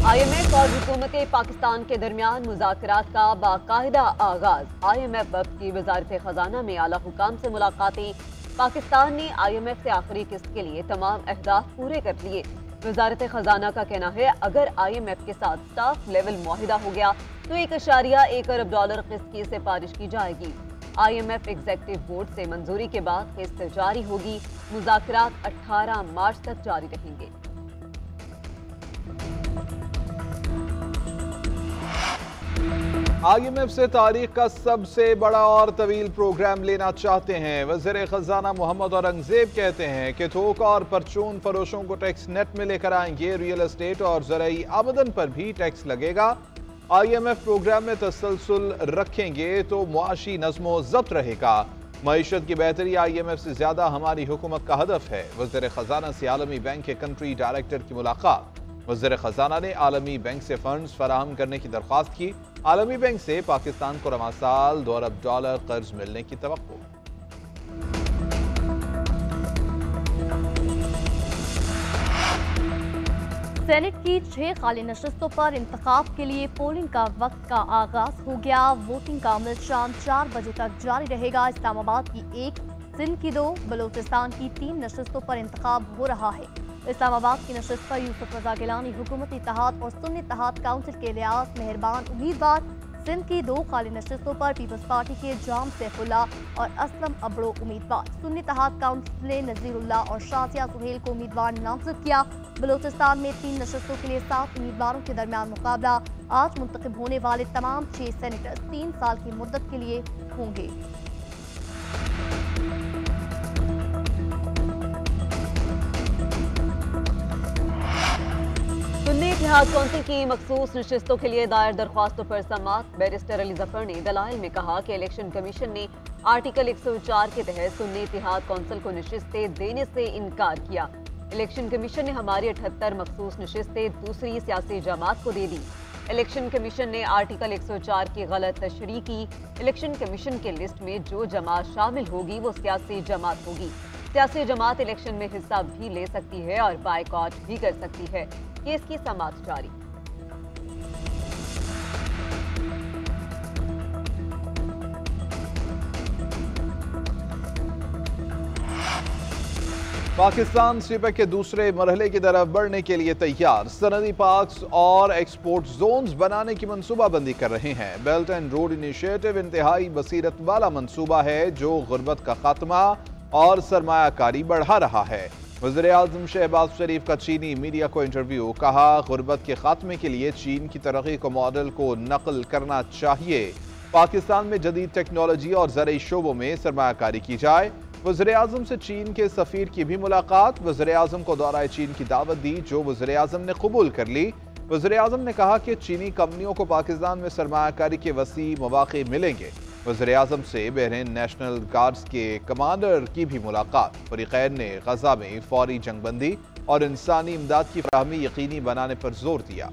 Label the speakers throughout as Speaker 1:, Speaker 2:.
Speaker 1: IMF और हुकूमत पाकिस्तान के दरमियान मुज़ाकरात का बाकायदा आगाज। IMF वक्त की वजारत खजाना में आला हुकाम से मुलाकातें। पाकिस्तान ने IMF से आखिरी किस्त के लिए तमाम अहदाफ पूरे कर लिए। वजारत खजाना का कहना है अगर IMF के साथ स्टाफ लेवल मुआहिदा हो गया तो $1.1 अरब किस्त की सिफारिश की जाएगी। IMF एग्जीक्यूटिव बोर्ड से मंजूरी के बाद किस्त जारी होगी। मुज़ाकरात 18 मार्च तक जारी रहेंगे।
Speaker 2: IMF से तारीख का सबसे बड़ा और तवील प्रोग्राम लेना चाहते हैं। वज़ीर खजाना मोहम्मद औरंगजेब कहते हैं कि थोक और परचून फरोशों को टैक्स नेट में लेकर आएंगे। रियल एस्टेट और ज़राई आमदन पर भी टैक्स लगेगा। IMF प्रोग्राम में तसलसल रखेंगे तो मुआशी नज़्मो ज़ब्त रहेगा। मईशत की बेहतरी IMF से ज्यादा हमारी हुकूमत का हदफ है। वज़ीर खजाना से आलमी बैंक के कंट्री डायरेक्टर की मुलाकात। वज़ीर खजाना ने आलमी बैंक से फंड्स फराहम करने की दरख्वास्त की। आलमी बैंक से पाकिस्तान को रवां साल $2 अरब कर्ज मिलने की तवक्को।
Speaker 3: सेनेट की 6 खाली नशस्तों पर इंतखाब के लिए पोलिंग का वक्त का आगाज हो गया। वोटिंग का अमल शाम 4 बजे तक जारी रहेगा। इस्लामाबाद की 1, सिंध की 2, बलोचिस्तान की 3 नशस्तों पर इंतखाब हो रहा है। इस्लामाबाद की नशस्त पर यूसुफ रजा गिलानी हुकूमती इत्तेहाद और सुन्नी इत्तेहाद काउंसिल के लिहाज मेहरबान उम्मीदवार। सिंध की 2 खाली नशस्तों पर पीपल्स पार्टी के जाम सैफुल्ला और असलम अबड़ो उम्मीदवार। सुन्नी इत्तेहाद काउंसिल ने नजीरुल्लाह और शाजिया सुहेल को उम्मीदवार नामजद किया। बलोचिस्तान में 3 नशस्तों के लिए 7 उम्मीदवारों के दरमियान मुकाबला। आज मुंतखब होने वाले तमाम 6 सेनेटर 3 साल की मुद्दत के लिए होंगे।
Speaker 1: सुन्नी इत्तेहाद कौंसिल की मखसूस नशिस्तों के लिए दायर दरख्वास्तों पर समाअत। बैरिस्टर अली जफर ने दलाइल में कहा कि इलेक्शन कमीशन ने आर्टिकल 104 के तहत सुन्नी इत्तेहाद कौंसिल को नशिस्तें देने से इनकार किया। इलेक्शन कमीशन ने हमारी 78 मखसूस नशिस्तें दूसरी सियासी जमात को दे दी। इलेक्शन कमीशन ने आर्टिकल 104 की गलत तशरीह की। इलेक्शन कमीशन के लिस्ट में जो जमात शामिल होगी वो सियासी जमात होगी। सियासी जमात इलेक्शन में हिस्सा भी ले सकती है और बायकॉट भी कर सकती है। केस की समाअत जारी।
Speaker 2: पाकिस्तान सीपैक के दूसरे मरहले की तरफ बढ़ने के लिए तैयार। सनदी पार्क्स और एक्सपोर्ट जोन्स बनाने की मंसूबाबंदी कर रहे हैं। बेल्ट एंड रोड इनिशिएटिव इंतहाई बसीरत वाला मंसूबा है जो गुर्बत का खात्मा और सरमायाकारी बढ़ा रहा है। वज़ीर आज़म शहबाज शरीफ का चीनी मीडिया को इंटरव्यू। कहा गुर्बत के खात्मे के लिए चीन की तरक्की को मॉडल को नकल करना चाहिए। पाकिस्तान में जदीद टेक्नोलॉजी और ज़राई शोबों में सरमायाकारी की जाए। वज़ीर आज़म से चीन के सफ़ीर की भी मुलाकात। वज़ीर आज़म को दौरा चीन की दावत दी जो वज़ीर आज़म ने कबूल कर ली। वज़ीर आज़म ने कहा कि चीनी कंपनियों को पाकिस्तान में सरमायाकारी के वसी मौक़े मिलेंगे। वज़ीर आज़म से बहरीन नेशनल गार्ड्स के कमांडर की भी मुलाकात। फ़रीक़ैन ने गज़ा में फौरी जंगबंदी और इंसानी इमदाद की फराहमी यकीनी बनाने पर जोर दिया।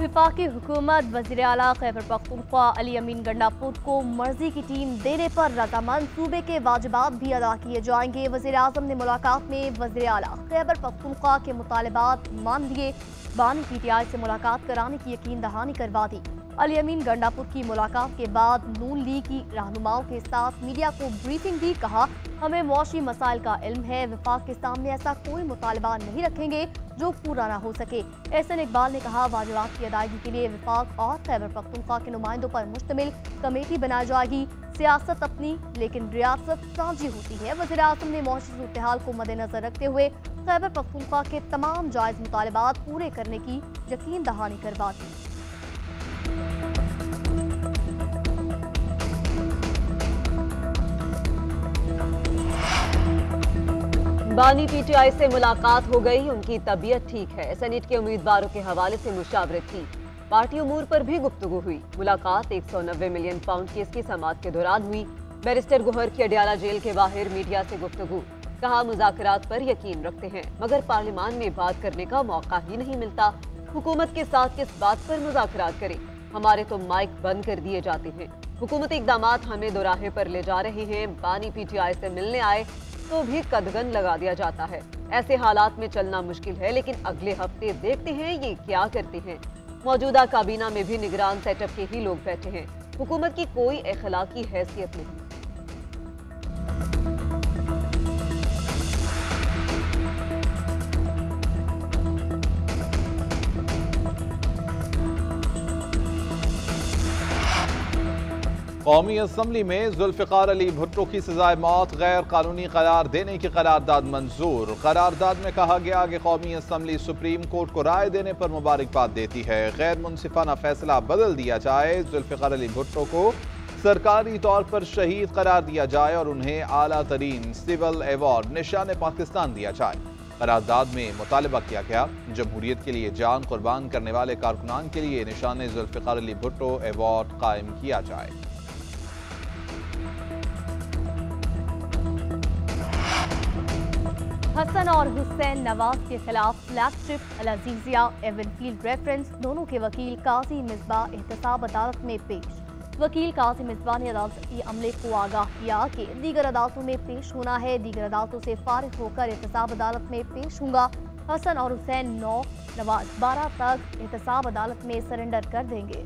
Speaker 3: वफाकी हुकूमत वज़ीर आला खैबर पख्तूनख्वा अली अमीन गंडापुर को मर्जी की टीम देने पर रजामंद। सूबे के वाजिबात भी अदा किए जाएंगे। वज़ीर आज़म ने मुलाकात में वज़ीर आला खैबर पख्तूनख्वा के मुतालबात मान लिए। बानी PTI से मुलाकात कराने की यकीन दहानी करवा दी। अली अमीन गंडापुर की मुलाकात के बाद नून लीग की रहनुमाओं के साथ मीडिया को ब्रीफिंग दी। कहा हमें मुआशी मसाइल का इल्म है। वफाक के सामने ऐसा कोई मुतालबा नहीं रखेंगे जो पूरा ना हो सके। एहसन इकबाल ने कहा वाजिबात की अदायगी के लिए वफाक और खैबर पख्तूनख्वा के नुमाइंदों पर मुश्तमिल कमेटी बनाई जाएगी। सियासत अपनी लेकिन रियासत साझी होती है। वज़ीर आज़म ने मुआशी सूरत-ए-हाल को मद्देनजर रखते हुए खैबर पख्तूनख्वा के तमाम जायज़ मुतालबात पूरे करने की यकीन दहानी करवा दी।
Speaker 1: बानी PTI से मुलाकात हो गई। उनकी तबीयत ठीक है। सेनेट के उम्मीदवारों के हवाले से मुशावरत की। पार्टी उमूर पर भी गुफ्तगू हुई। मुलाकात 190 मिलियन पाउंड केस की समाअत के दौरान हुई। बैरिस्टर गोहर की अडियाला जेल के बाहर मीडिया से गुफ्तगू। कहा मुज़ाकरात पर यकीन रखते हैं मगर पार्लियामान में बात करने का मौका ही नहीं मिलता। हुकूमत के साथ किस बात पर मुज़ाकरात करें? हमारे तो माइक बंद कर दिए जाते हैं। हुकूमती इकदाम हमें दोराहे पर ले जा रहे हैं। बानी PTI से मिलने आए तो भी कदगन लगा दिया जाता है। ऐसे हालात में चलना मुश्किल है, लेकिन अगले हफ्ते देखते हैं ये क्या करते हैं। मौजूदा काबीना में भी निगरान सेटअप के ही लोग बैठे हैं। हुकूमत की कोई अखलाकी हैसियत नहीं।
Speaker 2: कौमी असम्बली में जुल्फ़िकार अली भुट्टो की सजाए मौत गैर कानूनी करार देने की करारदाद मंजूर। करारदाद में कहा गया कि कौमी असम्बली सुप्रीम कोर्ट को राय देने पर मुबारकबाद देती है। गैर मुनसिफाना फैसला बदल दिया जाए, जुल्फ़िकार अली भुट्टो को सरकारी तौर पर शहीद करार दिया जाए और उन्हें आला तरीन सिविल अवार्ड निशान पाकिस्तान दिया जाए। करारदाद में मुतालबा किया गया जमहूरियत के लिए जान कुर्बान करने वाले कारकुनान के लिए निशान जुल्फ़िकार अली भुट्टो अवार्ड कायम किया जाए।
Speaker 3: हसन और हुसैन नवाज के खिलाफ फ्लैगशिप अल-अजीजिया एवनफील्ड रेफरेंस दोनों के वकील काजी मिसबाह एहतसाब अदालत में पेश। वकील काजी मिसबाह ने अदालती अमले को आगाह किया कि दीगर अदालतों में पेश होना है, दीगर अदालतों से फारिग होकर एहतसाब अदालत में पेश होगा। हसन और हुसैन 9, नवाज 12 तक एहतसाब अदालत में सरेंडर कर देंगे।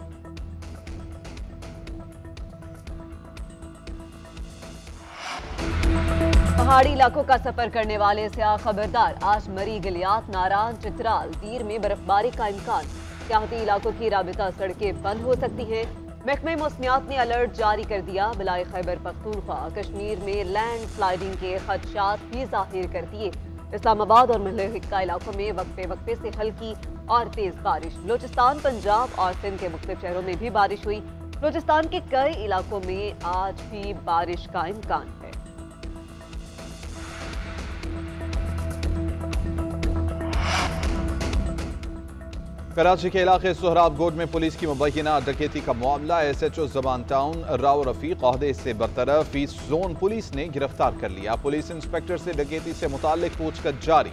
Speaker 1: पहाड़ी इलाकों का सफर करने वाले सियाह खबरदार, आज मरी, गलियात, नारान, चित्राल, दीर में बर्फबारी का इम्कान। सियाहती इलाकों की राबिता सड़कें बंद हो सकती हैं। महकमे मौसमियात ने अलर्ट जारी कर दिया। बलाई खैबर पख्तूनख्वा कश्मीर में लैंड स्लाइडिंग के खदशात भी जाहिर कर दिए। इस्लामाबाद और मलहका इलाकों में वक्फे वक्फे से हल्की और तेज बारिश। बलूचिस्तान, पंजाब और सिंध के मुख्तलिफ शहरों में भी बारिश हुई। बलूचिस्तान के कई इलाकों में आज भी बारिश का इम्कान है।
Speaker 2: कराची के इलाके सोहराब गोड में पुलिस की मुबैना डकैती का मामला। SHO जबान टाउन राव रफीक ओहदे से बरतरफ, ईस्ट जोन पुलिस ने गिरफ्तार कर लिया। पुलिस इंस्पेक्टर से डकैती से मुताल्लिक पूछताछ जारी।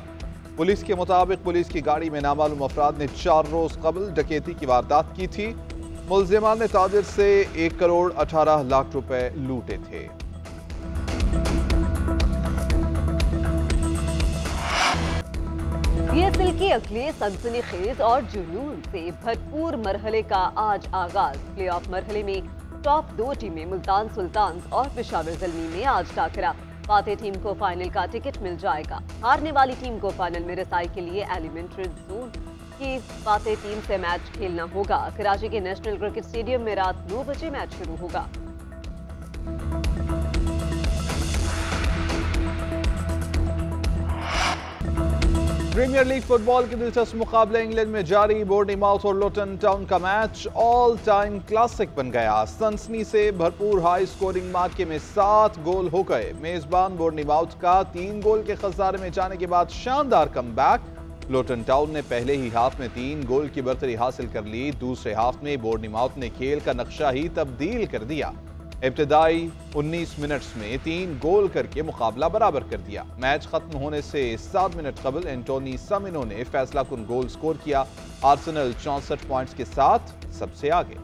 Speaker 2: पुलिस के मुताबिक पुलिस की गाड़ी में नामालूम अफराद ने 4 रोज कबल डकैती की वारदात की थी। मुलजिमान ने ताजिर से 1 करोड़ 18 लाख रुपए लूटे थे।
Speaker 1: PSL के अगले सनसनीखेज और जुनून से भरपूर मरहले का आज आगाज। प्लेऑफ मरहले में टॉप 2 टीमें मुल्तान सुल्तान्स और पेशावर ज़ल्मी में आज टाकरा। फातेह टीम को फाइनल का टिकट मिल जाएगा। हारने वाली टीम को फाइनल में रसाई के लिए एलिमेंट्री जोन की फातेह टीम से मैच खेलना होगा। कराची के नेशनल क्रिकेट स्टेडियम में रात 9 बजे मैच शुरू होगा।
Speaker 2: प्रीमियर लीग फुटबॉल के दिलचस्प मुकाबले इंग्लैंड में जारी। बोर्नमाउथ और लुटन टाउन का मैच ऑल टाइम क्लासिक बन गया। सनसनी से भरपूर हाई स्कोरिंग मार्के में 7 गोल हो गए। मेजबान बोर्नमाउथ का 3 गोल के खसारे में जाने के बाद शानदार कमबैक। लुटन टाउन ने पहले ही हाफ में 3 गोल की बर्तरी हासिल कर ली। दूसरे हाफ में बोर्नमाउथ ने खेल का नक्शा ही तब्दील कर दिया। इब्तिदाई 19 मिनट्स में 3 गोल करके मुकाबला बराबर कर दिया। मैच खत्म होने से 7 मिनट कबल एंटोनी समिनो ने फैसला कुन गोल स्कोर किया। आर्सेनल 64 पॉइंट्स के साथ सबसे आगे।